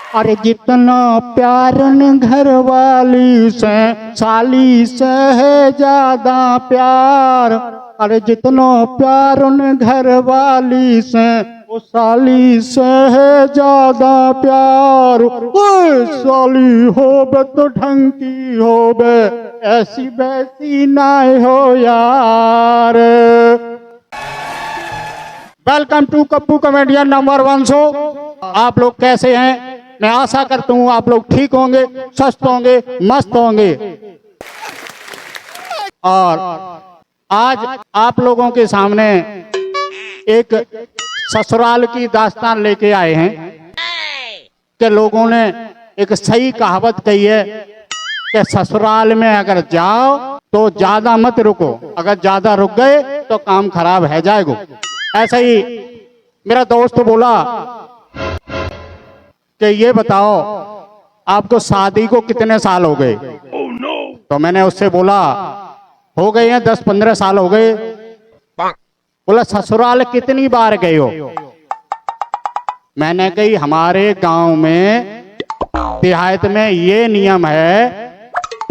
अरे जितना प्यार न घर वाली से साली से है ज्यादा प्यार। अरे जितना प्यार न घर वाली से वो साली से है ज्यादा प्यार। ओए साली हो बे तो ढंग की हो बे, ऐसी वैसी ना हो यार। Welcome to Kappu comedian number 1 show. आप लोग कैसे हैं? मैं आशा करता हूँ आप लोग ठीक होंगे, स्वस्थ होंगे, मस्त होंगे। और आज आप लोगों के सामने एक ससुराल की दास्तान लेके आए हैं कि लोगों ने एक सही कहावत कही है कि ससुराल में अगर जाओ तो ज्यादा मत रुको, अगर ज्यादा रुक गए तो काम खराब है जाएगा। ऐसा ही मेरा दोस्त बोला कि ये बताओ आपको शादी को कितने साल हो गए? तो मैंने उससे बोला हो गए हैं 10-15 साल हो गए। बोला ससुराल कितनी बार गए हो? मैंने कही हमारे गांव में देहात में ये नियम है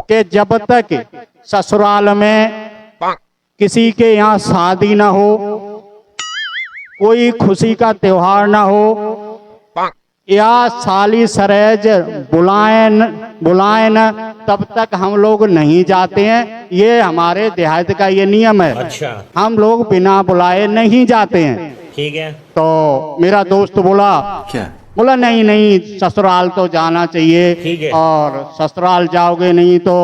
कि जब तक ससुराल में किसी के यहाँ शादी ना हो, कोई खुशी का त्योहार ना हो या साली सरेज बुलाए न, तब तक हम लोग नहीं जाते हैं। ये हमारे देहात का ये नियम है। अच्छा। हम लोग बिना बुलाए नहीं जाते हैं। ठीक है। तो मेरा दोस्त बोला क्या? बोला नहीं नहीं ससुराल तो जाना चाहिए। ठीक है। और ससुराल जाओगे नहीं तो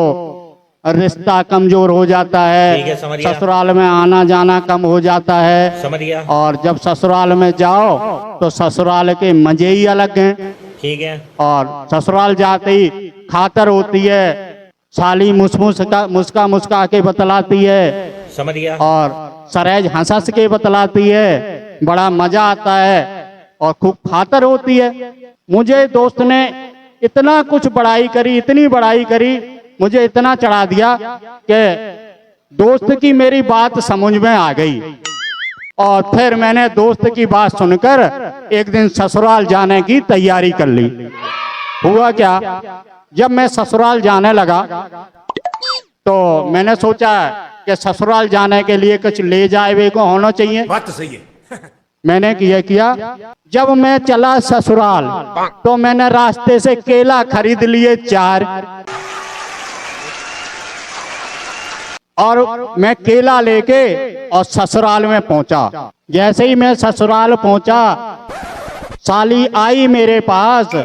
रिश्ता कमजोर हो जाता ठीक है, है, समझ गया। ससुराल में आना जाना कम हो जाता है। समझ गया। और जब ससुराल में जाओ तो ससुराल के मजे ही अलग हैं। ठीक है। और ससुराल जाते ही खातर होती है, साली मुस्का मुस्का के बतलाती है समझ गया। और सरेज हंस के बतलाती है, बड़ा मजा आता है और खूब खातर होती है। मुझे दोस्त ने इतना कुछ बड़ाई करी, इतनी बड़ाई करी, मुझे इतना चढ़ा दिया कि दोस्त की मेरी बात समझ में आ गई। और फिर मैंने दोस्त की बात सुनकर एक दिन ससुराल जाने की तैयारी कर ली। हुआ क्या, जब मैं ससुराल जाने लगा तो मैंने सोचा कि ससुराल जाने के लिए कुछ ले जाए को होना चाहिए। बात तो सही है। मैंने किया जब मैं चला ससुराल तो मैंने रास्ते से केला खरीद लिए 4 और मैं केला लेके और ससुराल में पहुंचा। जैसे ही मैं ससुराल पहुंचा साली आई मेरे पास,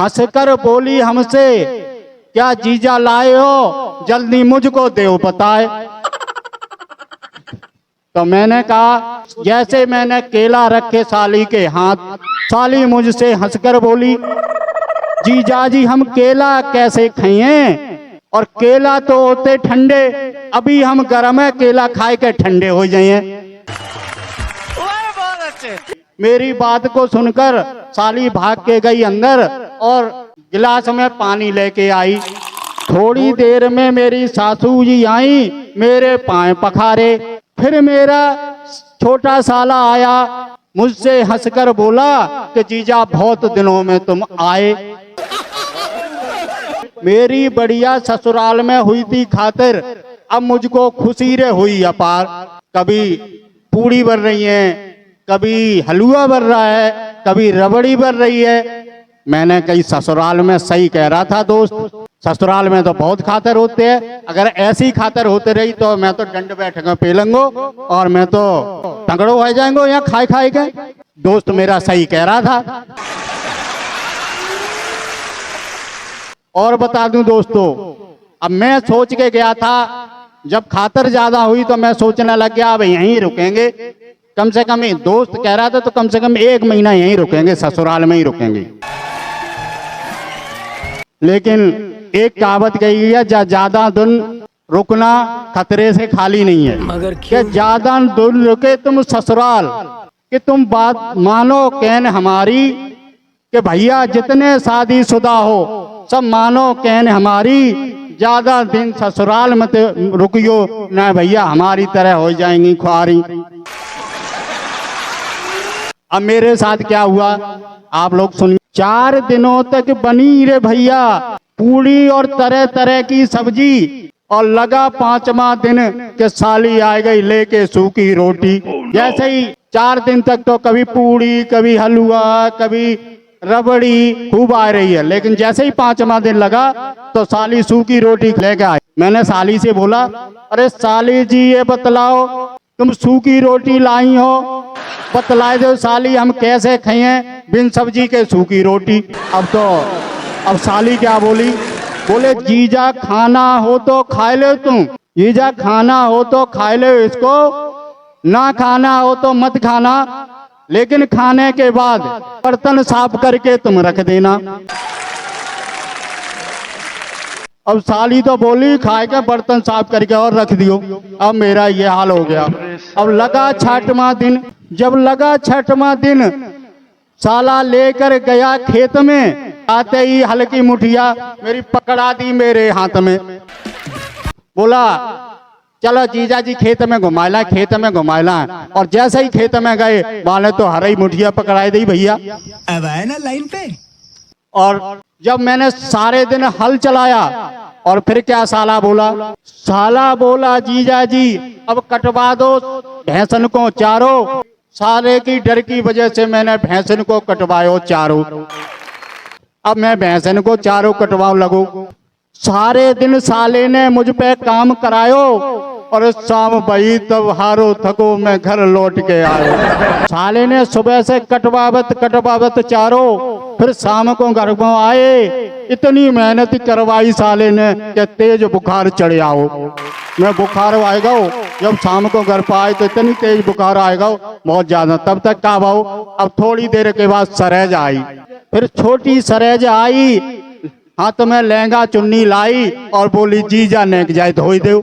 हंसकर बोली हमसे, क्या जीजा लाए हो, जल्दी मुझको देव बताए। तो मैंने कहा, जैसे मैंने केला रखे साली के हाथ, साली मुझसे हंसकर बोली, जीजा जी हम केला कैसे खाएं, और केला तो होते ठंडे, अभी हम गर्म है, केला खाए के ठंडे हो जाए। मेरी बात को सुनकर साली भाग के गई अंदर और गिलास में पानी लेके आई। थोड़ी देर में मेरी सासू जी आई, मेरे पांव पखारे। फिर मेरा छोटा साला आया, मुझसे हंसकर बोला कि जीजा बहुत दिनों में तुम आए। मेरी बढ़िया ससुराल में हुई थी खातिर, अब मुझको खुशी रे हुई अपार। कभी पूड़ी बन रही है, कभी हलवा बन रहा है, कभी रबड़ी बन रही है। मैंने कही ससुराल में सही कह रहा था दोस्त, ससुराल में तो बहुत खातर होते हैं। अगर ऐसी खातर होते रही तो मैं तो डंड बैठेगा पेलंगो और मैं तो तगड़ो हो जाएंगे यहाँ खाए खाए के। दोस्त मेरा सही कह रहा था। और बता दूं दोस्तों, अब मैं सोच के गया था, जब खातर ज्यादा हुई तो मैं सोचने लग गया अब यहीं रुकेंगे। कम से कम दोस्त कह रहा था तो कम से कम 1 महीना यहीं रुकेंगे, ससुराल में ही रुकेंगे। लेकिन एक कहावत कही है, ज्यादा दिन रुकना खतरे से खाली नहीं है। मगर कि ज्यादा दिन रुके तुम ससुराल, कि तुम बात मानो कहन हमारी, कि भैया जितने शादीशुदा हो सब मानो कहन हमारी, ज्यादा दिन ससुराल मत रुकियो ना भैया हमारी तरह हो जाएंगी खुआरी। अब मेरे साथ क्या हुआ आप लोग 4 दिनों तक बनी रे भैया पूड़ी और तरह तरह की सब्जी, और लगा 5वां दिन के साली आ गई लेके सूखी रोटी। जैसे ही 4 दिन तक तो कभी पूड़ी, कभी हलवा, कभी रबड़ी खूब आ रही है, लेकिन जैसे ही 5वां दिन लगा तो साली सूखी रोटी लेके आई। मैंने साली से बोला, अरे साली जी ये बतलाओ तुम सूखी रोटी लाई हो, बतलाए दो साली हम कैसे खाएं बिन सब्जी के सूखी रोटी। अब साली क्या बोली, बोले जीजा खाना हो तो खा लो तुम, जीजा खाना हो तो खा लो इसको, ना खाना हो तो मत खाना, लेकिन खाने के बाद बर्तन साफ करके तुम रख देना। अब साली तो बोली खाए के बर्तन साफ करके और रख दियो। अब मेरा ये हाल हो गया। अब लगा 6वां दिन, जब लगा 6वां दिन साला लेकर गया खेत में, आते ही हल्की मुठिया मेरी पकड़ा दी मेरे हाथ में, बोला चलो जीजा जी खेत में घुमाला, खेत में घुमाला। और जैसे ही खेत में गए वाले तो हरी मुठिया पकड़ाई दी भैया। अब आए ना लाइन पे। और जब मैंने सारे दिन हल चलाया और फिर क्या साला बोला जीजा जी अब कटवा दो भैंसन को चारों। साले की डर की वजह से मैंने भैंसन को कटवायो चारों। अब मैं भैंसन को चारों कटवाओ लगू। सारे दिन साले ने मुझ पे काम करायो और शाम भई तब हारो थको मैं घर लौट के आयो। साले ने सुबह से कटवावत चारों, फिर शाम को घर को आए। इतनी मेहनत करवाई साले ने कि तेज बुखार चढ़ आओ। मैं बुखार आएगा जब शाम को घर पर आए तो इतनी तेज बुखार आएगा बहुत ज्यादा। तब तक का भाव, अब थोड़ी देर के बाद सरेज आई, फिर छोटी सरेज आई, हाथ में लहंगा चुन्नी लाई और बोली जीजा नेक जाए धोई दो।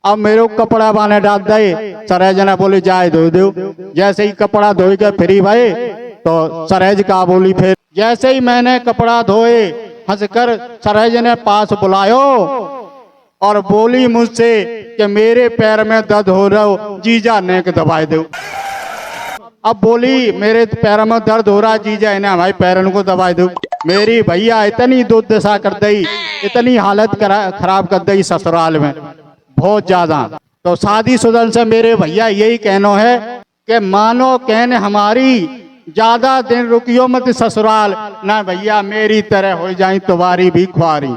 अब मेरे को कपड़ा बाने डाल दे, सरेज ने बोली जाए धो दो। जैसे ही कपड़ा धोई के फ्री भाई तो सरेज का बोली, फिर जैसे ही मैंने कपड़ा धोए हंसकर सरेज ने पास बुलायो और बोली मुझसे कि मेरे पैर में दर्द हो रहा हो जीजा नेक दबाए दो। अब बोली मेरे पैर में दर्द हो रहा जीजा इन्हें हमारे पैरों को दबाए दो। मेरी भैया इतनी दुर्दशा कर दी, इतनी हालत खराब कर दी ससुराल में बहुत ज्यादा। तो शादीशुदा से मेरे भैया यही कहना है कि मानो कहने हमारी ज्यादा दिन रुकियो मत ससुराल, ना भैया मेरी तरह हो जाए तुम्हारी भी ख्वारी।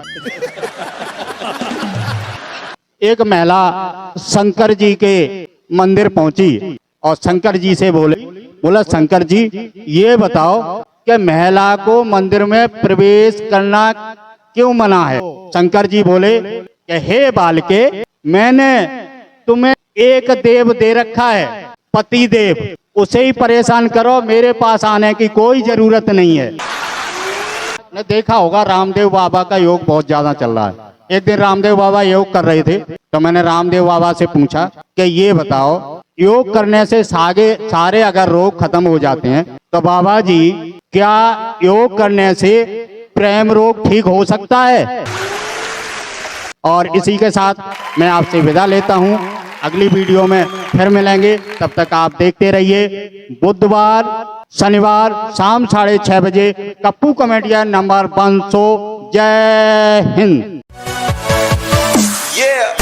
एक महिला शंकर जी के मंदिर पहुंची और शंकर जी से बोला शंकर जी ये बताओ कि महिला को मंदिर में प्रवेश करना क्यों मना है। शंकर जी बोले कि हे बालके, मैंने तुम्हें एक देव दे रखा है, पति देव, उसे ही परेशान करो, मेरे पास आने की कोई जरूरत नहीं है। ने देखा होगा रामदेव बाबा का योग बहुत ज्यादा चल रहा है। एक दिन रामदेव बाबा योग कर रहे थे तो मैंने रामदेव बाबा से पूछा कि ये बताओ योग करने से सारे अगर रोग खत्म हो जाते हैं तो बाबा जी क्या योग करने से प्रेम रोग ठीक हो सकता है। और इसी के साथ मैं आपसे विदा लेता हूं, अगली वीडियो में फिर मिलेंगे। तब तक आप देखते रहिए बुधवार शनिवार शाम 6:30 बजे कप्पू कॉमेडियन नंबर 100। जय हिंद। Yeah.